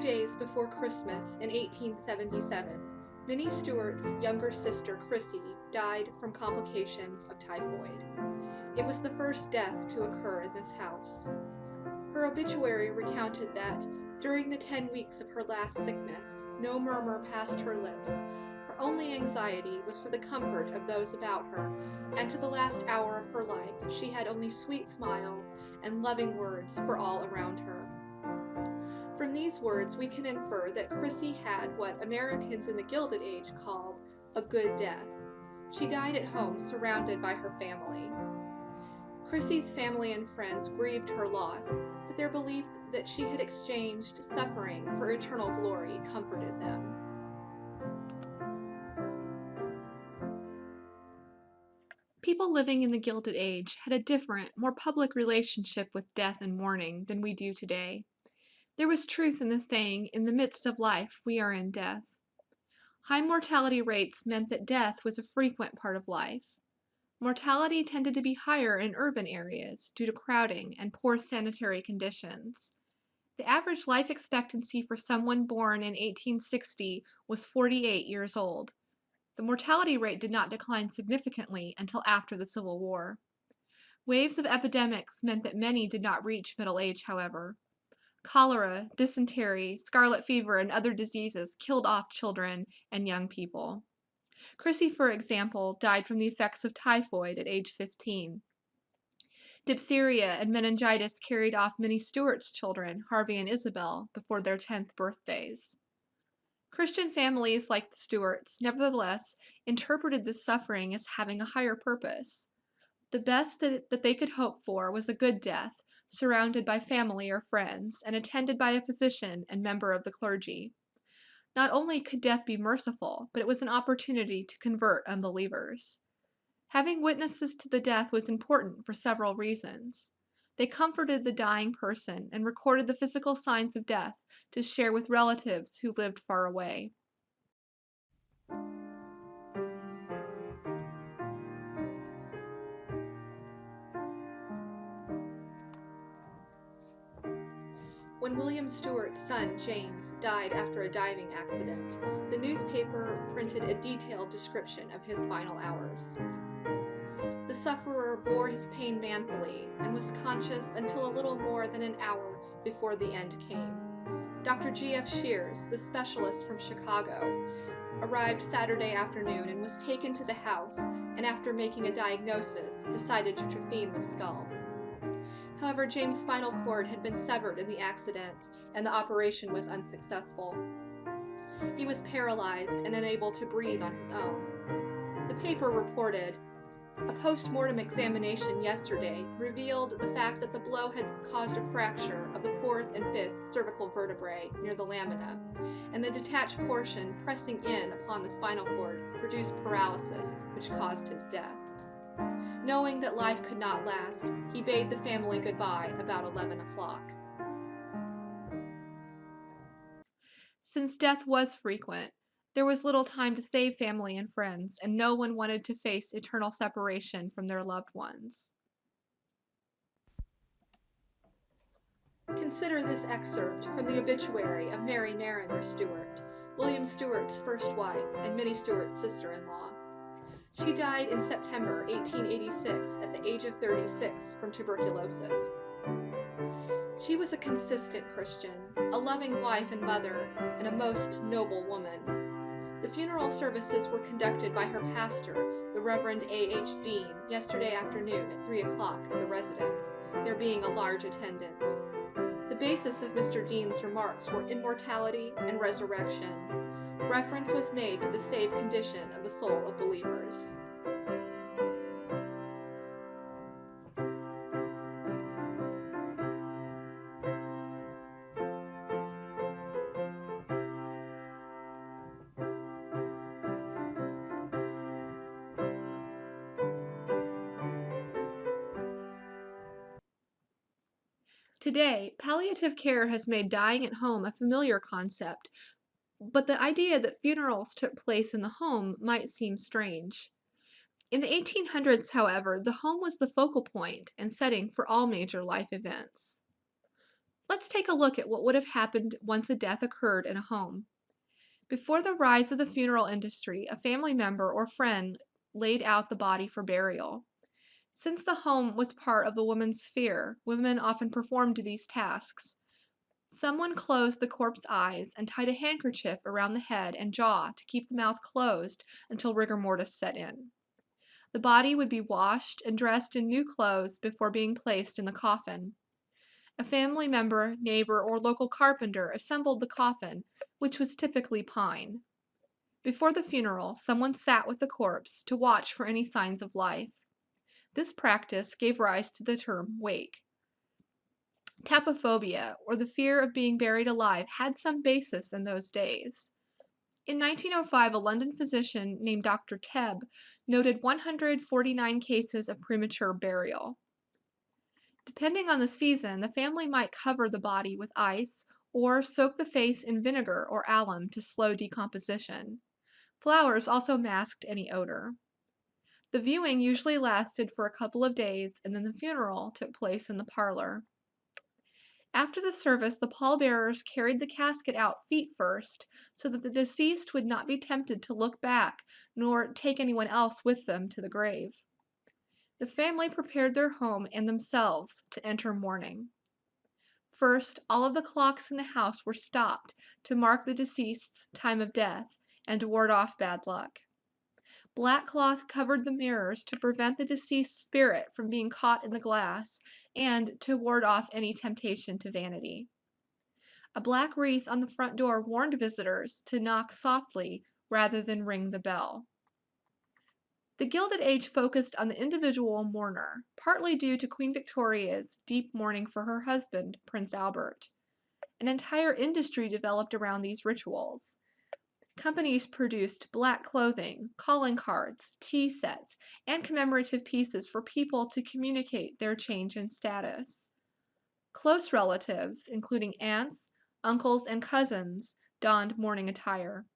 days before Christmas in 1877, Minnie Stewart's younger sister, Chrissy, died from complications of typhoid. It was the first death to occur in this house. Her obituary recounted that, during the 10 weeks of her last sickness, no murmur passed her lips. Her only anxiety was for the comfort of those about her, and to the last hour of her life she had only sweet smiles and loving words for all around her. From these words, we can infer that Chrissy had what Americans in the Gilded Age called a good death. She died at home, surrounded by her family. Chrissy's family and friends grieved her loss, but their belief that she had exchanged suffering for eternal glory comforted them. People living in the Gilded Age had a different, more public relationship with death and mourning than we do today. There was truth in the saying, "In the midst of life, we are in death." High mortality rates meant that death was a frequent part of life. Mortality tended to be higher in urban areas due to crowding and poor sanitary conditions. The average life expectancy for someone born in 1860 was 48 years old. The mortality rate did not decline significantly until after the Civil War. Waves of epidemics meant that many did not reach middle age, however. Cholera, dysentery, scarlet fever, and other diseases killed off children and young people. Chrissy, for example, died from the effects of typhoid at age 15. Diphtheria and meningitis carried off Minnie Stewart's children, Harvey and Isabel, before their 10th birthdays. Christian families like the Stewarts, nevertheless, interpreted this suffering as having a higher purpose. The best that they could hope for was a good death, surrounded by family or friends, and attended by a physician and member of the clergy. Not only could death be merciful, but it was an opportunity to convert unbelievers. Having witnesses to the death was important for several reasons. They comforted the dying person and recorded the physical signs of death to share with relatives who lived far away. When William Stewart's son, James, died after a diving accident, the newspaper printed a detailed description of his final hours. The sufferer bore his pain manfully and was conscious until a little more than an hour before the end came. Dr. G.F. Shears, the specialist from Chicago, arrived Saturday afternoon and was taken to the house, and after making a diagnosis, decided to trephine the skull. However, James' spinal cord had been severed in the accident, and the operation was unsuccessful. He was paralyzed and unable to breathe on his own. The paper reported, "A post-mortem examination yesterday revealed the fact that the blow had caused a fracture of the 4th and 5th cervical vertebrae near the lamina, and the detached portion pressing in upon the spinal cord produced paralysis, which caused his death." Knowing that life could not last, he bade the family goodbye about 11 o'clock. Since death was frequent, there was little time to save family and friends, and no one wanted to face eternal separation from their loved ones. Consider this excerpt from the obituary of Mary Mariner Stewart, William Stewart's first wife and Minnie Stewart's sister-in-law. She died in September 1886 at the age of 36 from tuberculosis. She was a consistent Christian, a loving wife and mother, and a most noble woman. The funeral services were conducted by her pastor, the Reverend A.H. Dean, yesterday afternoon at 3 o'clock at the residence, there being a large attendance. The basis of Mr. Dean's remarks were immortality and resurrection. Reference was made to the saved condition of the soul of believers. Today, palliative care has made dying at home a familiar concept, but the idea that funerals took place in the home might seem strange. In the 1800s, however, the home was the focal point and setting for all major life events. Let's take a look at what would have happened once a death occurred in a home. Before the rise of the funeral industry, a family member or friend laid out the body for burial. Since the home was part of the woman's sphere, women often performed these tasks. Someone closed the corpse's eyes and tied a handkerchief around the head and jaw to keep the mouth closed until rigor mortis set in. The body would be washed and dressed in new clothes before being placed in the coffin. A family member, neighbor, or local carpenter assembled the coffin, which was typically pine. Before the funeral, someone sat with the corpse to watch for any signs of life. This practice gave rise to the term wake. Tapophobia, or the fear of being buried alive, had some basis in those days. In 1905, a London physician named Dr. Tebb noted 149 cases of premature burial. Depending on the season, the family might cover the body with ice or soak the face in vinegar or alum to slow decomposition. Flowers also masked any odor. The viewing usually lasted for a couple of days, and then the funeral took place in the parlor. After the service, the pallbearers carried the casket out feet first so that the deceased would not be tempted to look back nor take anyone else with them to the grave. The family prepared their home and themselves to enter mourning. First, all of the clocks in the house were stopped to mark the deceased's time of death and to ward off bad luck. Black cloth covered the mirrors to prevent the deceased's spirit from being caught in the glass and to ward off any temptation to vanity. A black wreath on the front door warned visitors to knock softly rather than ring the bell. The Gilded Age focused on the individual mourner, partly due to Queen Victoria's deep mourning for her husband, Prince Albert. An entire industry developed around these rituals. Companies produced black clothing, calling cards, tea sets, and commemorative pieces for people to communicate their change in status. Close relatives, including aunts, uncles, and cousins, donned mourning attire.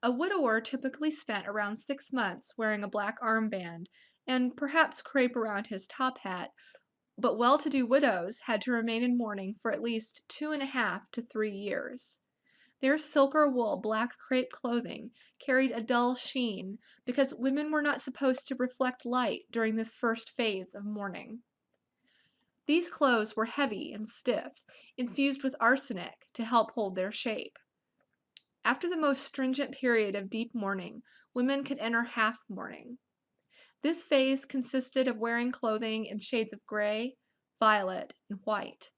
A widower typically spent around 6 months wearing a black armband and perhaps crape around his top hat, but well-to-do widows had to remain in mourning for at least 2.5 to 3 years. Their silk or wool black crepe clothing carried a dull sheen because women were not supposed to reflect light during this first phase of mourning. These clothes were heavy and stiff, infused with arsenic to help hold their shape. After the most stringent period of deep mourning, women could enter half mourning. This phase consisted of wearing clothing in shades of gray, violet, and white.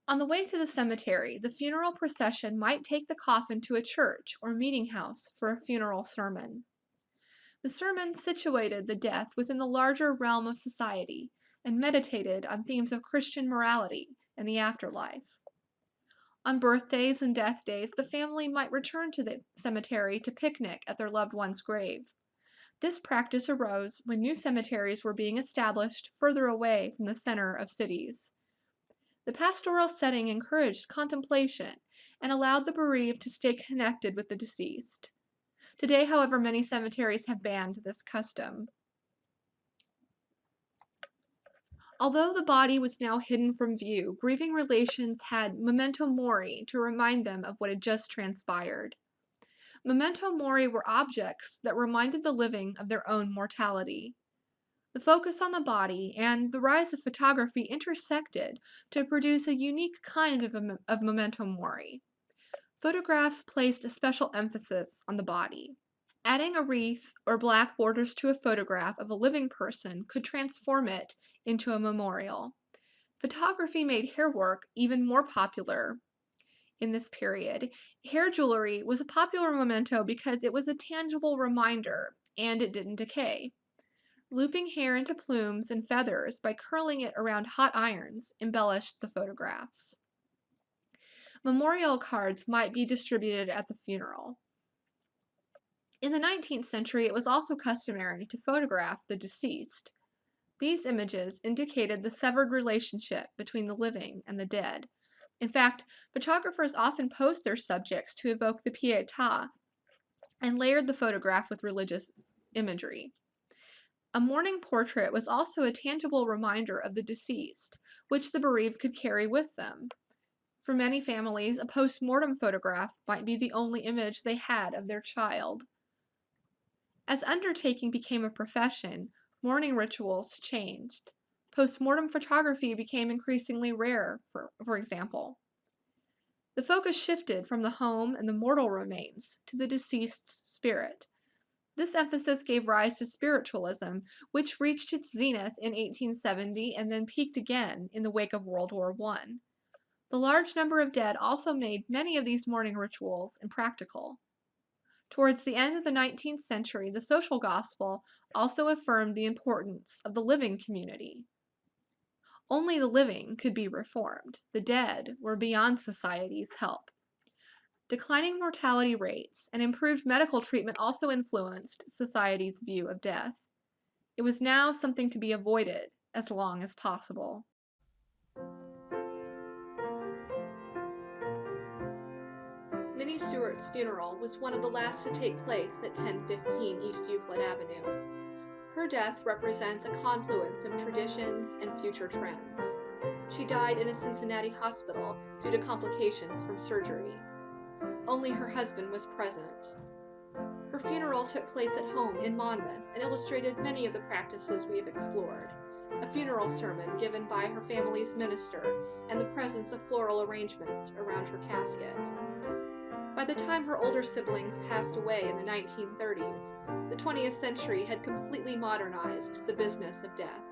On the way to the cemetery, the funeral procession might take the coffin to a church or meeting house for a funeral sermon. The sermon situated the death within the larger realm of society and meditated on themes of Christian morality and the afterlife. On birthdays and death days, the family might return to the cemetery to picnic at their loved one's grave. This practice arose when new cemeteries were being established further away from the center of cities. The pastoral setting encouraged contemplation and allowed the bereaved to stay connected with the deceased. Today, however, many cemeteries have banned this custom. Although the body was now hidden from view, grieving relations had memento mori to remind them of what had just transpired. Memento mori were objects that reminded the living of their own mortality. The focus on the body and the rise of photography intersected to produce a unique kind of memento mori. Photographs placed a special emphasis on the body. Adding a wreath or black borders to a photograph of a living person could transform it into a memorial. Photography made hair work even more popular in this period. Hair jewelry was a popular memento because it was a tangible reminder and it didn't decay. Looping hair into plumes and feathers by curling it around hot irons embellished the photographs. Memorial cards might be distributed at the funeral. In the 19th century, it was also customary to photograph the deceased. These images indicated the severed relationship between the living and the dead. In fact, photographers often posed their subjects to evoke the pietà and layered the photograph with religious imagery. A mourning portrait was also a tangible reminder of the deceased, which the bereaved could carry with them. For many families, a post-mortem photograph might be the only image they had of their child. As undertaking became a profession, mourning rituals changed. Post-mortem photography became increasingly rare, for example. The focus shifted from the home and the mortal remains to the deceased's spirit. This emphasis gave rise to spiritualism, which reached its zenith in 1870 and then peaked again in the wake of World War I. The large number of dead also made many of these mourning rituals impractical. Towards the end of the 19th century, the social gospel also affirmed the importance of the living community. Only the living could be reformed. The dead were beyond society's help. Declining mortality rates and improved medical treatment also influenced society's view of death. It was now something to be avoided as long as possible. Minnie Stewart's funeral was one of the last to take place at 1015 East Euclid Avenue. Her death represents a confluence of traditions and future trends. She died in a Cincinnati hospital due to complications from surgery. Only her husband was present. Her funeral took place at home in Monmouth and illustrated many of the practices we have explored. A funeral sermon given by her family's minister and the presence of floral arrangements around her casket. By the time her older siblings passed away in the 1930s, the 20th century had completely modernized the business of death.